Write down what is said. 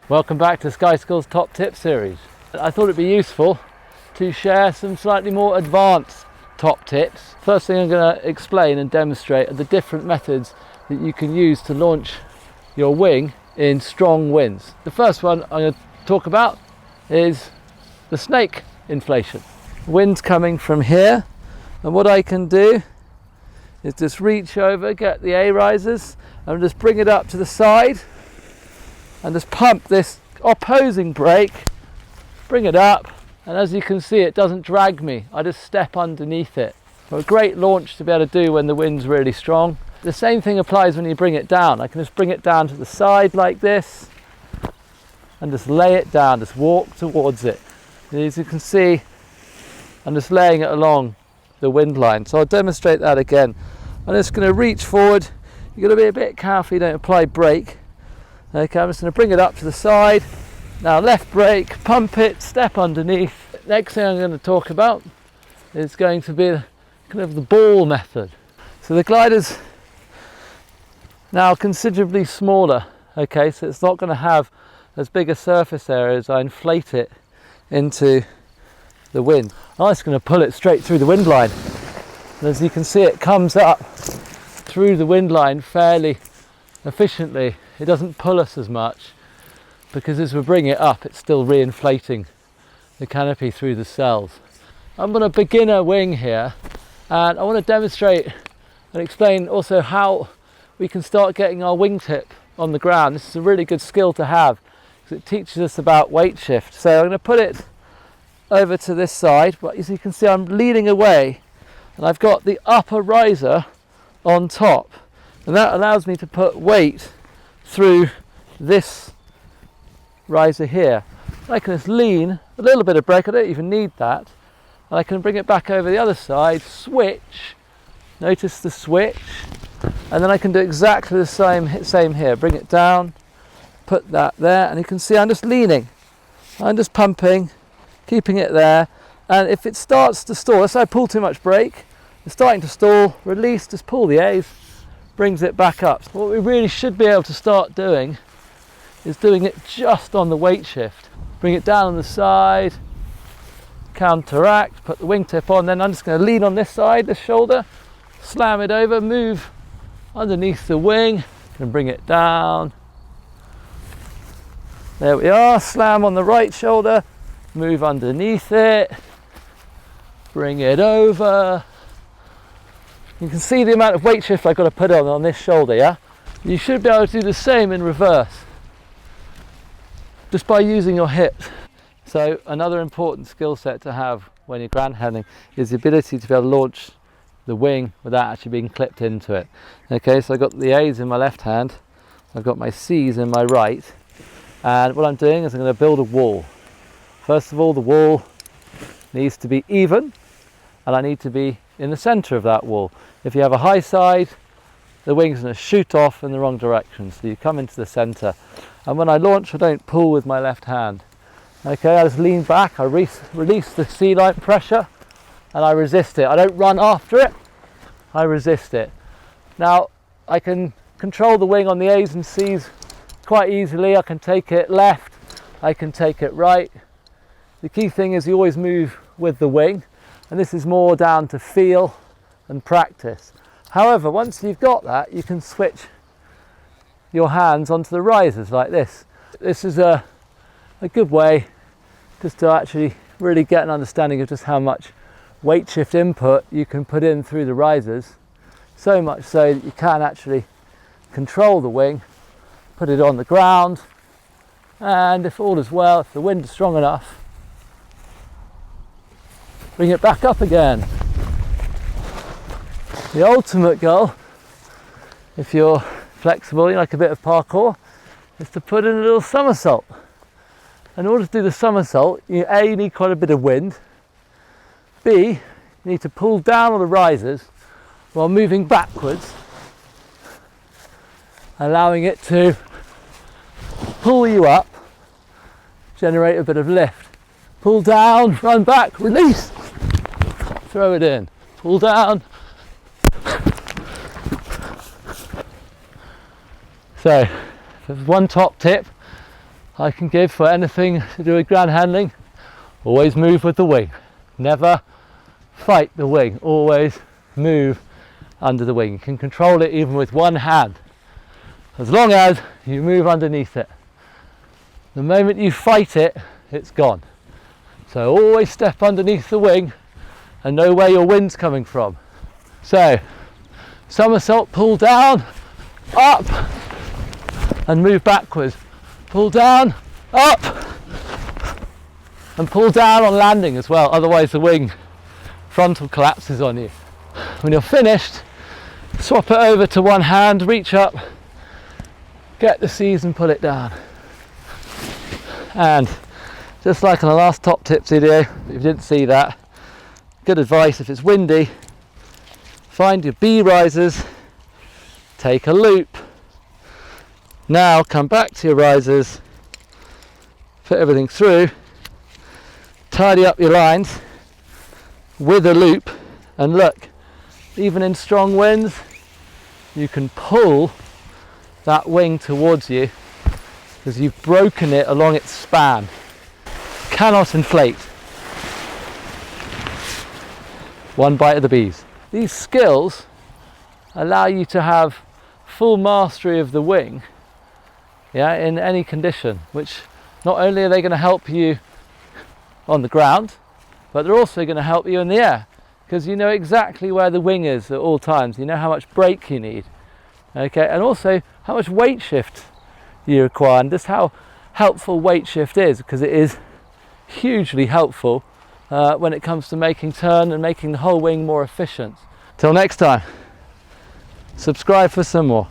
Welcome back to SkySchool's Top Tip series. I thought it'd be useful to share some slightly more advanced top tips. First thing I'm going to explain and demonstrate are the different methods that you can use to launch your wing in strong winds. The first one I'm going to talk about is the snake inflation. Wind's coming from here, and what I can do is just reach over, get the A risers, and just bring it up to the side and just pump this opposing brake, bring it up, and as you can see it doesn't drag me, I just step underneath it. So a great launch to be able to do when the wind's really strong. The same thing applies when you bring it down. I can just bring it down to the side like this and just lay it down, just walk towards it. And as you can see, I'm just laying it along the wind line. So I'll demonstrate that again. I'm just going to reach forward. You've got to be a bit careful you don't apply brake. Okay, I'm just going to bring it up to the side. Now left brake, pump it, step underneath. Next thing I'm going to talk about is going to be kind of the ball method. So the glider's now considerably smaller. Okay, so it's not going to have as big a surface area as I inflate it into the wind. I'm just going to pull it straight through the wind line. And as you can see, it comes up through the wind line fairly efficiently. It doesn't pull us as much because as we bring it up, it's still re-inflating the canopy through the cells. I'm on a beginner wing here, and I want to demonstrate and explain also how we can start getting our wingtip on the ground. This is a really good skill to have because it teaches us about weight shift. So I'm going to put it over to this side, but as you can see I'm leaning away and I've got the upper riser on top, and that allows me to put weight through this riser here. I can just lean, a little bit of brake, I don't even need that, and I can bring it back over the other side, switch, notice the switch, and then I can do exactly the same here. Bring it down, put that there, and you can see I'm just leaning, I'm just pumping, keeping it there, and if it starts to stall, let's say I pull too much brake, it's starting to stall, release, just pull the A's, brings it back up. What we really should be able to start doing is doing it just on the weight shift. Bring it down on the side, counteract, put the wingtip on, then I'm just going to lean on this side, this shoulder, slam it over, move underneath the wing, and bring it down. There we are, slam on the right shoulder, move underneath it, bring it over. You can see the amount of weight shift I've got to put on this shoulder, yeah? You should be able to do the same in reverse, just by using your hips. So another important skill set to have when you're ground handling is the ability to be able to launch the wing without actually being clipped into it. Okay, so I've got the A's in my left hand, I've got my C's in my right, and what I'm doing is I'm going to build a wall. First of all, the wall needs to be even, and I need to be in the center of that wall. If you have a high side, the wing's going to shoot off in the wrong direction, so you come into the center. And when I launch, I don't pull with my left hand. Okay, I just lean back, I release the C-line pressure, and I resist it. I don't run after it, I resist it. Now, I can control the wing on the A's and C's quite easily. I can take it left, I can take it right. The key thing is you always move with the wing, and this is more down to feel and practice. However, once you've got that, you can switch your hands onto the risers like this. This is a good way just to actually really get an understanding of just how much weight shift input you can put in through the risers, so much so that you can actually control the wing, put it on the ground, and if all is well, if the wind is strong enough, bring it back up again. The ultimate goal, if you're flexible, you like a bit of parkour, is to put in a little somersault. In order to do the somersault, you A, need quite a bit of wind, B, you need to pull down on the risers while moving backwards, allowing it to pull you up, generate a bit of lift. Pull down, run back, release, throw it in, pull down, So there's one top tip I can give for anything to do with ground handling: always move with the wing. Never fight the wing, always move under the wing. You can control it even with one hand, as long as you move underneath it. The moment you fight it, it's gone. So always step underneath the wing and know where your wind's coming from. So somersault, pull down, up, and move backwards. Pull down, up, and pull down on landing as well, otherwise the wing frontal collapses on you. When you're finished, swap it over to one hand, reach up, get the C's and pull it down. And just like on the last top tips video, if you didn't see that, good advice: if it's windy, find your B risers, take a loop. Now come back to your risers, put everything through, tidy up your lines with a loop, and look, even in strong winds, you can pull that wing towards you because you've broken it along its span. Cannot inflate. One bite of the bees. These skills allow you to have full mastery of the wing, yeah, in any condition, which not only are they going to help you on the ground, but they're also going to help you in the air, because you know exactly where the wing is at all times. You know how much brake you need, okay, and also how much weight shift you require, and just how helpful weight shift is, because it is hugely helpful when it comes to making turn and making the whole wing more efficient. Till next time, subscribe for some more.